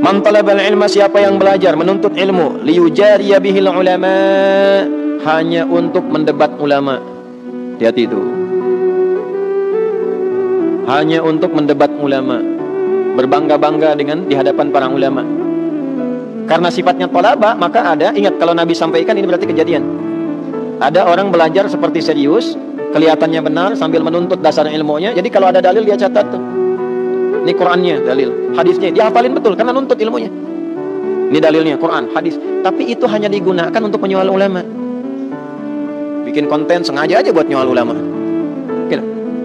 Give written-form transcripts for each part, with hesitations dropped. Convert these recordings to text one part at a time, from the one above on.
Man talabal ilma, siapa yang belajar menuntut ilmu, liyujariya bihil ulama, hanya untuk mendebat ulama. Hati-hati itu. Hanya untuk mendebat ulama, berbangga-bangga dengan di hadapan para ulama. Karena sifatnya talaba, maka ada, ingat kalau Nabi sampaikan ini berarti kejadian. Ada orang belajar seperti serius, kelihatannya benar sambil menuntut dasar ilmunya. Jadi kalau ada dalil dia catat tuh. Ini Qurannya, dalil, hadisnya dia hafalin betul karena nuntut ilmunya. Ini dalilnya, Quran, hadis. Tapi itu hanya digunakan untuk menyoal ulama. Bikin konten sengaja aja buat nyoal ulama.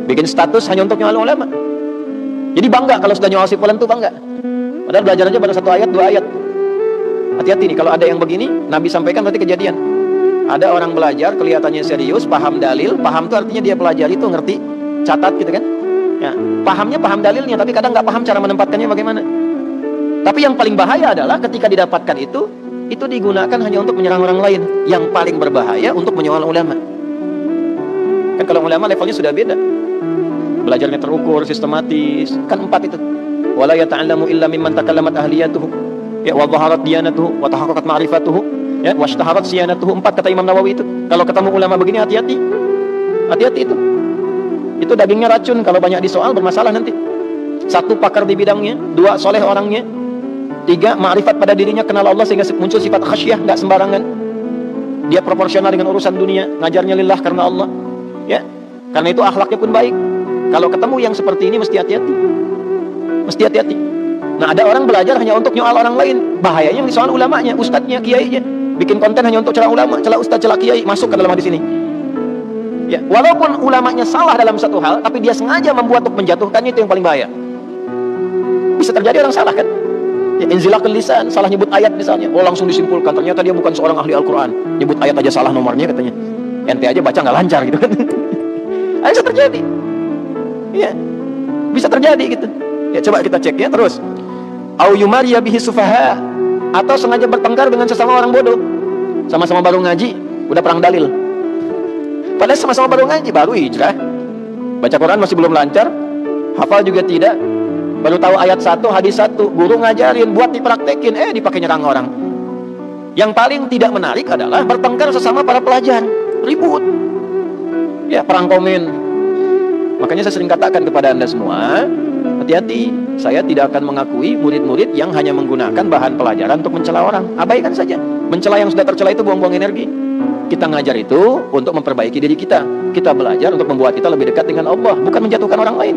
Bikin status hanya untuk nyoal ulama. Jadi bangga kalau sudah nyoal si fulan tuh bangga. Padahal belajar aja baru 1 ayat, 2 ayat. Hati-hati nih, kalau ada yang begini, Nabi sampaikan berarti kejadian. Ada orang belajar, kelihatannya serius, paham dalil, paham itu artinya dia pelajari itu ngerti, catat gitu kan. Ya, pahamnya paham dalilnya, tapi kadang nggak paham cara menempatkannya bagaimana. Tapi yang paling bahaya adalah ketika didapatkan itu digunakan hanya untuk menyerang orang lain. Yang paling berbahaya untuk menyoal ulama. Kan kalau ulama levelnya sudah beda. Belajarnya terukur, sistematis. Kan 4 itu. Wala yata'allamu illa mimman takallamat ahliyatuhu. Ya, wa dhaharat diyanatuhu, wa tahaqqaqat ma'rifatuhu, ya, wa ishtaharat siyanatuhu. 4 kata Imam Nawawi itu. Kalau ketemu ulama begini hati-hati. Hati-hati itu. Itu dagingnya racun, kalau banyak disoal bermasalah nanti. 1, pakar di bidangnya. 2, soleh orangnya. 3, ma'rifat pada dirinya, kenal Allah sehingga muncul sifat khasyah, nggak sembarangan. Dia proporsional dengan urusan dunia, ngajarnya lillah karena Allah. Ya, karena itu akhlaknya pun baik. Kalau ketemu yang seperti ini mesti hati-hati. Mesti hati-hati. Nah, ada orang belajar hanya untuk nyoal orang lain. Bahayanya yang disoal ulamanya, ustadznya, kiainya. Bikin konten hanya untuk celah ulama, celah ustadz, celah kiai, masuk ke dalam hadis ini. Ya, walaupun ulamanya salah dalam satu hal, tapi dia sengaja membuat untuk menjatuhkannya, itu yang paling bahaya. Bisa terjadi orang salah kan? Ya, inzilaqul lisan, salah nyebut ayat misalnya. Oh, langsung disimpulkan ternyata dia bukan seorang ahli Al-Quran. Nyebut ayat aja salah nomornya katanya. Ente aja baca nggak lancar gitu kan. Bisa terjadi. Ya, bisa terjadi gitu. Ya, coba kita cek ya terus. Au yumariya bihi sufaha, atau sengaja bertengkar dengan sesama orang bodoh. Sama-sama baru ngaji, udah perang dalil. Padahal sama-sama baru ngaji, baru hijrah. Baca Quran masih belum lancar, hafal juga tidak. Baru tahu ayat 1, hadis 1, guru ngajarin, buat dipraktekin, dipakai nyerang orang. Yang paling tidak menarik adalah bertengkar sesama para pelajar, ribut. Ya, perang komen. Makanya saya sering katakan kepada Anda semua, hati-hati, saya tidak akan mengakui murid-murid yang hanya menggunakan bahan pelajaran untuk mencela orang. Abaikan saja. Mencela yang sudah tercela itu buang-buang energi. Kita ngajar itu untuk memperbaiki diri kita. Kita belajar untuk membuat kita lebih dekat dengan Allah, bukan menjatuhkan orang lain.